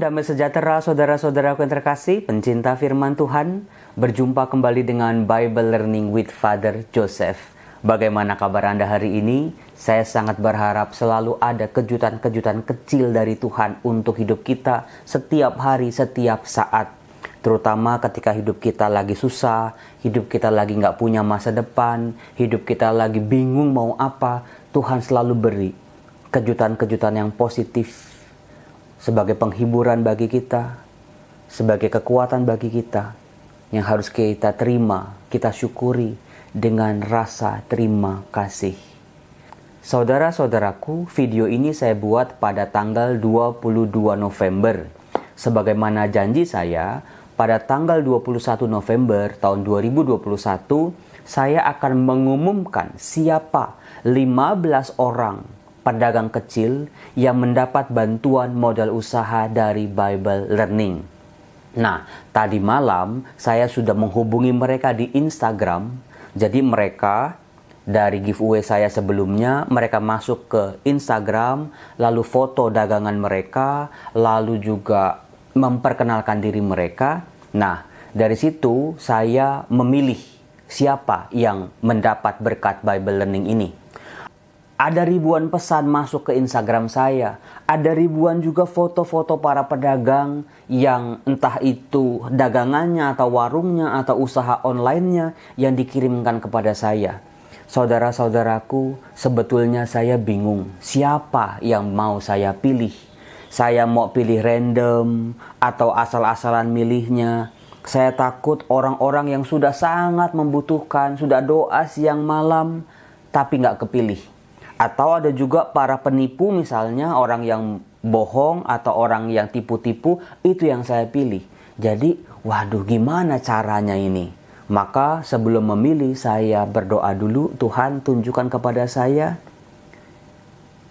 damai sejahtera saudara-saudaraku yang terkasih, pencinta firman Tuhan. Berjumpa kembali dengan Bible Learning with Father Joseph. Bagaimana kabar Anda hari ini? Saya sangat berharap selalu ada kejutan-kejutan kecil dari Tuhan untuk hidup kita setiap hari, setiap saat. Terutama ketika hidup kita lagi susah, hidup kita lagi nggak punya masa depan, hidup kita lagi bingung mau apa, Tuhan selalu beri kejutan-kejutan yang positif sebagai penghiburan bagi kita, sebagai kekuatan bagi kita, yang harus kita terima, kita syukuri dengan rasa terima kasih. Saudara-saudaraku, video ini saya buat pada tanggal 22 November. Sebagaimana janji saya, pada tanggal 21 November tahun 2021, saya akan mengumumkan siapa 15 orang pedagang kecil yang mendapat bantuan modal usaha dari Bible Learning. Nah, tadi malam saya sudah menghubungi mereka di Instagram. Jadi mereka dari giveaway saya sebelumnya, mereka masuk ke Instagram, lalu foto dagangan mereka, lalu juga memperkenalkan diri mereka. Nah, dari situ saya memilih siapa yang mendapat berkat Bible Learning ini. Ada ribuan pesan masuk ke Instagram saya. Ada ribuan juga foto-foto para pedagang yang entah itu dagangannya atau warungnya atau usaha online-nya yang dikirimkan kepada saya. Saudara-saudaraku, sebetulnya saya bingung siapa yang mau saya pilih. Saya mau pilih random atau asal-asalan milihnya. Saya takut orang-orang yang sudah sangat membutuhkan, sudah doa siang malam, tapi nggak kepilih. Atau ada juga para penipu, misalnya orang yang bohong atau orang yang tipu-tipu, itu yang saya pilih. Jadi, waduh, gimana caranya ini? Maka sebelum memilih, saya berdoa dulu, Tuhan tunjukkan kepada saya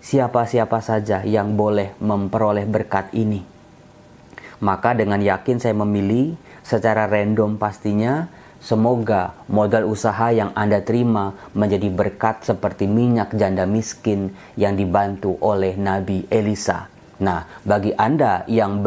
siapa-siapa saja yang boleh memperoleh berkat ini. Maka dengan yakin saya memilih secara random pastinya. Semoga modal usaha yang Anda terima menjadi berkat seperti minyak janda miskin yang dibantu oleh Nabi Elisa. Nah, bagi Anda yang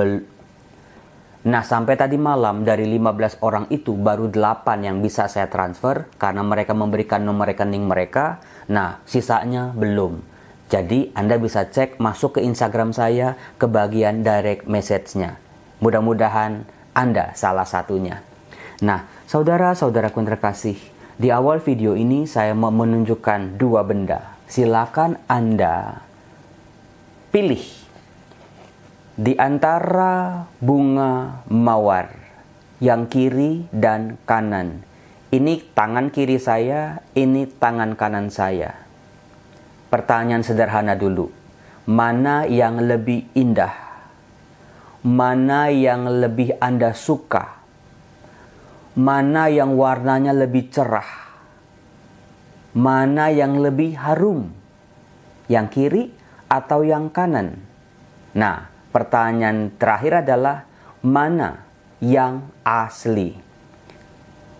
sampai tadi malam dari 15 orang itu baru 8 yang bisa saya transfer karena mereka memberikan nomor rekening mereka. Nah, sisanya belum. Jadi, Anda bisa cek masuk ke Instagram saya ke bagian direct message-nya. Mudah-mudahan Anda salah satunya. Nah, saudara-saudaraku yang terkasih, di awal video ini saya mau menunjukkan dua benda. Silakan Anda pilih di antara bunga mawar yang kiri dan kanan. Ini tangan kiri saya, ini tangan kanan saya. Pertanyaan sederhana dulu. Mana yang lebih indah? Mana yang lebih Anda suka? Mana yang warnanya lebih cerah? Mana yang lebih harum? Yang kiri atau yang kanan? Nah, pertanyaan terakhir adalah mana yang asli?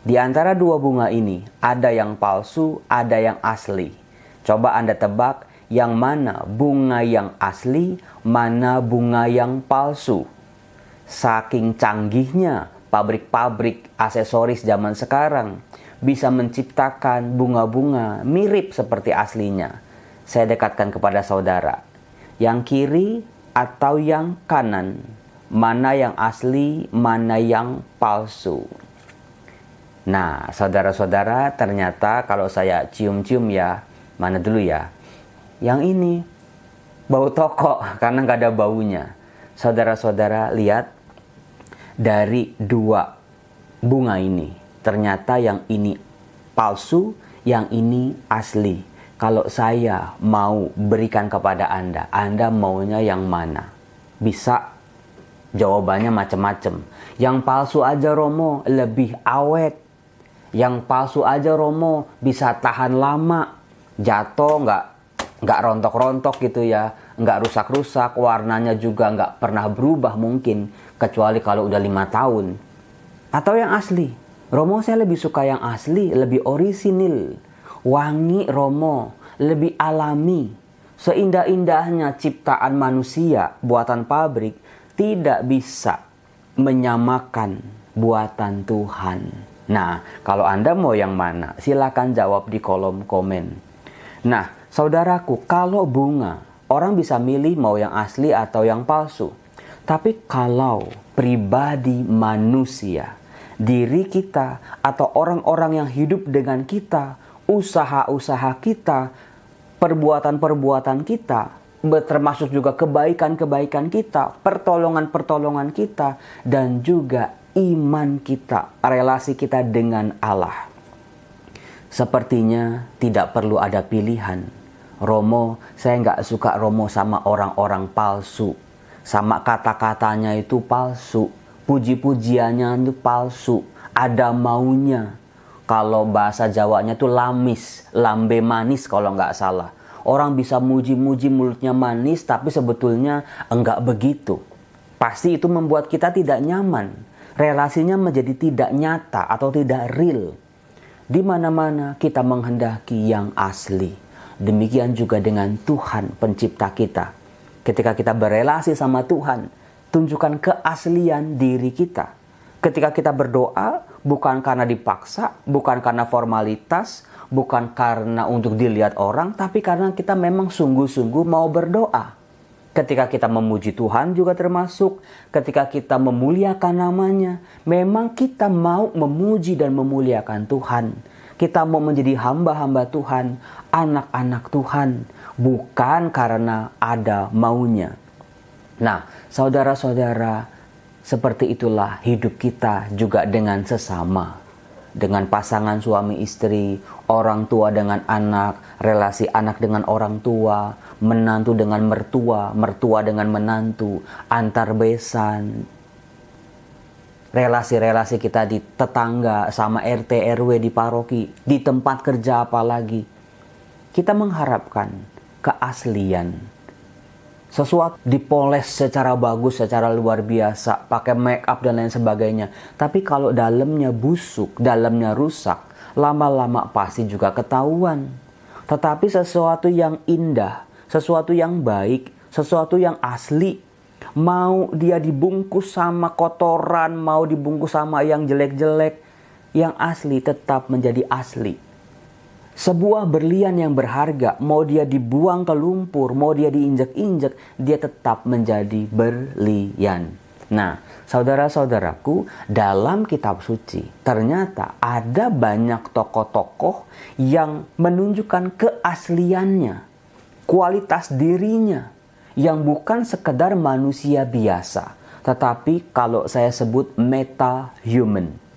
Di antara dua bunga ini, ada yang palsu, ada yang asli. Coba Anda tebak yang mana bunga yang asli, mana bunga yang palsu. Saking canggihnya pabrik-pabrik aksesoris zaman sekarang bisa menciptakan bunga-bunga mirip seperti aslinya. Saya dekatkan kepada saudara. Yang kiri atau yang kanan? Mana yang asli, mana yang palsu? Nah, saudara-saudara, ternyata kalau saya cium-cium ya, mana dulu ya? Yang ini, bau toko karena nggak ada baunya. Saudara-saudara, lihat. Dari dua bunga ini, ternyata yang ini palsu, yang ini asli. Kalau saya mau berikan kepada Anda, Anda maunya yang mana? Bisa jawabannya macam-macam. Yang palsu aja Romo lebih awet. Yang palsu aja Romo bisa tahan lama. Jatuh nggak rontok-rontok gitu ya. Nggak rusak-rusak, warnanya juga nggak pernah berubah mungkin. Kecuali kalau udah 5 tahun. Atau yang asli. Romo saya lebih suka yang asli, lebih orisinil. Wangi Romo, lebih alami. Seindah-indahnya ciptaan manusia, buatan pabrik, tidak bisa menyamakan buatan Tuhan. Nah, kalau Anda mau yang mana? Silakan jawab di kolom komen. Nah, saudaraku, kalau bunga, orang bisa milih mau yang asli atau yang palsu. Tapi kalau pribadi manusia, diri kita atau orang-orang yang hidup dengan kita, usaha-usaha kita, perbuatan-perbuatan kita, termasuk juga kebaikan-kebaikan kita, pertolongan-pertolongan kita, dan juga iman kita, relasi kita dengan Allah. Sepertinya tidak perlu ada pilihan. Romo, saya nggak suka Romo sama orang-orang palsu. Sama kata-katanya itu palsu. Puji-pujiannya itu palsu. Ada maunya. Kalau bahasa Jawanya itu lamis, lambe manis kalau nggak salah. Orang bisa muji-muji mulutnya manis, tapi sebetulnya enggak begitu. Pasti itu membuat kita tidak nyaman. Relasinya menjadi tidak nyata atau tidak real. Di mana-mana kita menghendaki yang asli. Demikian juga dengan Tuhan pencipta kita. Ketika kita berelasi sama Tuhan, tunjukkan keaslian diri kita. Ketika kita berdoa, bukan karena dipaksa, bukan karena formalitas, bukan karena untuk dilihat orang, tapi karena kita memang sungguh-sungguh mau berdoa. Ketika kita memuji Tuhan juga termasuk, ketika kita memuliakan namanya, memang kita mau memuji dan memuliakan Tuhan. Kita mau menjadi hamba-hamba Tuhan, anak-anak Tuhan, bukan karena ada maunya. Nah, saudara-saudara, seperti itulah hidup kita juga dengan sesama. Dengan pasangan suami istri, orang tua dengan anak, relasi anak dengan orang tua, menantu dengan mertua, mertua dengan menantu, antar besan, relasi-relasi kita di tetangga, sama RT, RW di paroki, di tempat kerja apalagi. Kita mengharapkan keaslian. Sesuatu dipoles secara bagus, secara luar biasa, pakai make up dan lain sebagainya. Tapi kalau dalamnya busuk, dalamnya rusak, lama-lama pasti juga ketahuan. Tetapi sesuatu yang indah, sesuatu yang baik, sesuatu yang asli, mau dia dibungkus sama kotoran, mau dibungkus sama yang jelek-jelek, yang asli tetap menjadi asli. Sebuah berlian yang berharga, mau dia dibuang ke lumpur, mau dia diinjek-injek, dia tetap menjadi berlian. Nah, saudara-saudaraku, dalam kitab suci, ternyata ada banyak tokoh-tokoh yang menunjukkan keasliannya, kualitas dirinya, yang bukan sekedar manusia biasa, tetapi kalau saya sebut meta-human.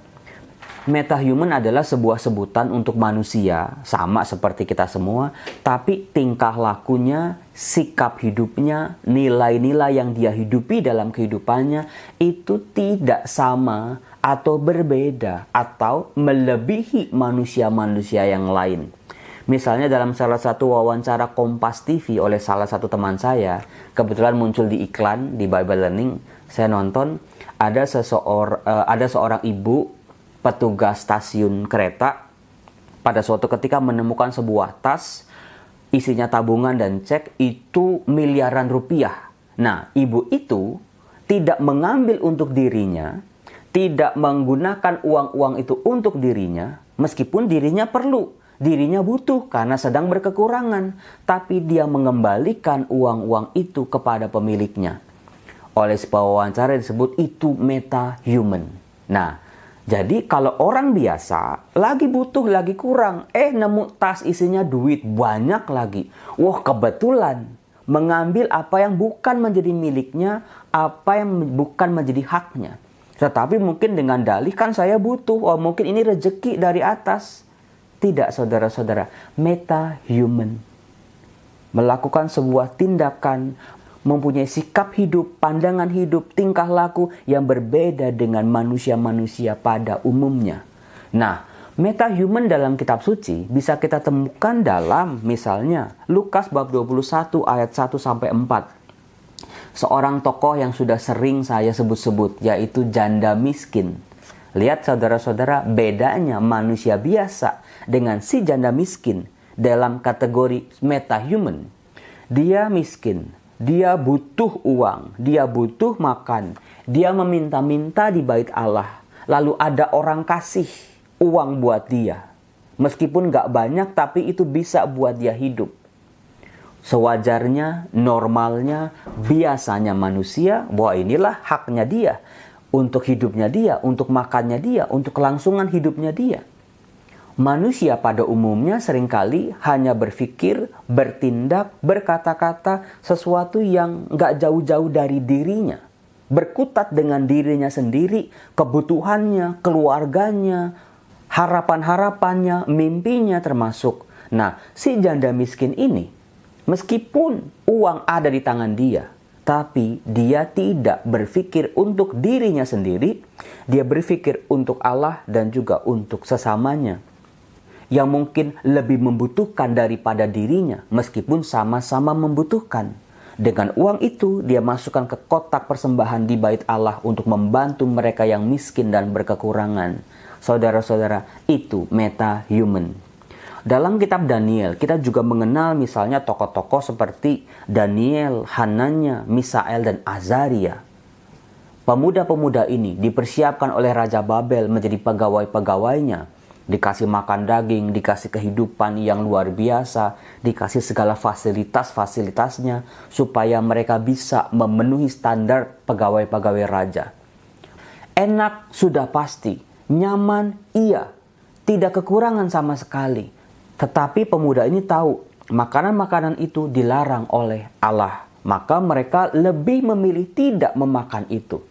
Meta-human adalah sebuah sebutan untuk manusia, sama seperti kita semua, tapi tingkah lakunya, sikap hidupnya, nilai-nilai yang dia hidupi dalam kehidupannya itu tidak sama atau berbeda atau melebihi manusia-manusia yang lain. Misalnya dalam salah satu wawancara Kompas TV oleh salah satu teman saya, kebetulan muncul di iklan di Bible Learning, saya nonton, ada seorang ibu petugas stasiun kereta pada suatu ketika menemukan sebuah tas isinya tabungan dan cek itu miliaran rupiah. Nah, ibu itu tidak mengambil untuk dirinya, tidak menggunakan uang-uang itu untuk dirinya, meskipun dirinya perlu, dirinya butuh karena sedang berkekurangan, tapi dia mengembalikan uang-uang itu kepada pemiliknya. Oleh sebuah wawancara disebut itu meta-human. Nah, jadi kalau orang biasa lagi butuh, lagi kurang, nemu tas isinya duit banyak lagi. Wah, kebetulan mengambil apa yang bukan menjadi miliknya, apa yang bukan menjadi haknya. Tetapi mungkin dengan dalih kan saya butuh, mungkin ini rezeki dari atas. Tidak, saudara-saudara, meta-human. Melakukan sebuah tindakan, mempunyai sikap hidup, pandangan hidup, tingkah laku yang berbeda dengan manusia-manusia pada umumnya. Nah, meta-human dalam kitab suci bisa kita temukan dalam misalnya Lukas bab 21 ayat 1-4. Seorang tokoh yang sudah sering saya sebut-sebut, yaitu janda miskin. Lihat saudara-saudara, bedanya manusia biasa dengan si janda miskin dalam kategori meta-human. Dia miskin, dia butuh uang, dia butuh makan, dia meminta-minta di bait Allah. Lalu ada orang kasih uang buat dia. Meskipun gak banyak, tapi itu bisa buat dia hidup. Sewajarnya, normalnya, biasanya manusia, bahwa inilah haknya dia. Untuk hidupnya dia, untuk makannya dia, untuk kelangsungan hidupnya dia. Manusia pada umumnya seringkali hanya berpikir, bertindak, berkata-kata sesuatu yang gak jauh-jauh dari dirinya. Berkutat dengan dirinya sendiri, kebutuhannya, keluarganya, harapan-harapannya, mimpinya termasuk. Nah, si janda miskin ini, meskipun uang ada di tangan dia, tapi dia tidak berpikir untuk dirinya sendiri, dia berpikir untuk Allah dan juga untuk sesamanya, yang mungkin lebih membutuhkan daripada dirinya, meskipun sama-sama membutuhkan. Dengan uang itu, dia masukkan ke kotak persembahan di bait Allah untuk membantu mereka yang miskin dan berkekurangan. Saudara-saudara, itu meta-human. Dalam kitab Daniel, kita juga mengenal misalnya tokoh-tokoh seperti Daniel, Hananya, Misael, dan Azaria. Pemuda-pemuda ini dipersiapkan oleh Raja Babel menjadi pegawai-pegawainya. Dikasih makan daging, dikasih kehidupan yang luar biasa, dikasih segala fasilitas-fasilitasnya supaya mereka bisa memenuhi standar pegawai-pegawai raja. Enak sudah pasti, nyaman iya, tidak kekurangan sama sekali. Tetapi pemuda ini tahu makanan-makanan itu dilarang oleh Allah, maka mereka lebih memilih tidak memakan itu.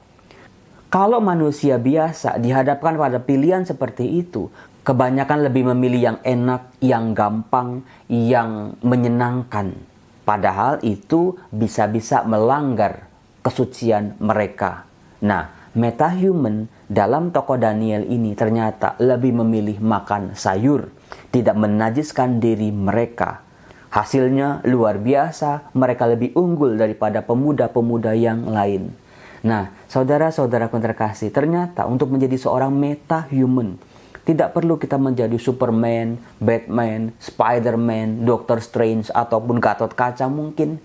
Kalau manusia biasa dihadapkan pada pilihan seperti itu, kebanyakan lebih memilih yang enak, yang gampang, yang menyenangkan. Padahal itu bisa-bisa melanggar kesucian mereka. Nah, metahuman dalam tokoh Daniel ini ternyata lebih memilih makan sayur, tidak menajiskan diri mereka. Hasilnya luar biasa, mereka lebih unggul daripada pemuda-pemuda yang lain. Nah, saudara-saudaraku terkasih, ternyata untuk menjadi seorang metahuman, tidak perlu kita menjadi Superman, Batman, Spider-Man, Doctor Strange, ataupun Gatot Kaca mungkin.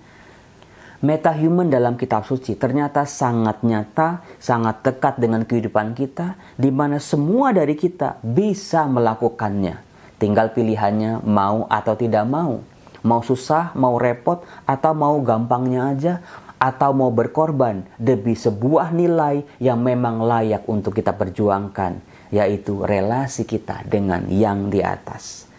Metahuman dalam kitab suci ternyata sangat nyata, sangat dekat dengan kehidupan kita, di mana semua dari kita bisa melakukannya. Tinggal pilihannya mau atau tidak mau. Mau susah, mau repot, atau mau gampangnya aja, atau mau berkorban demi sebuah nilai yang memang layak untuk kita perjuangkan, yaitu relasi kita dengan yang di atas.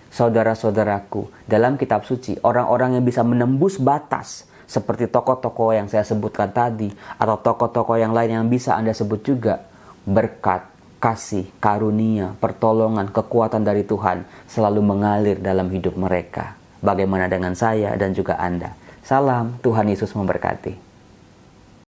Saudara-saudaraku, dalam kitab suci, orang-orang yang bisa menembus batas, seperti tokoh-tokoh yang saya sebutkan tadi, atau tokoh-tokoh yang lain yang bisa Anda sebut juga, berkat, kasih, karunia, pertolongan, kekuatan dari Tuhan selalu mengalir dalam hidup mereka. Bagaimana dengan saya dan juga Anda? Salam, Tuhan Yesus memberkati.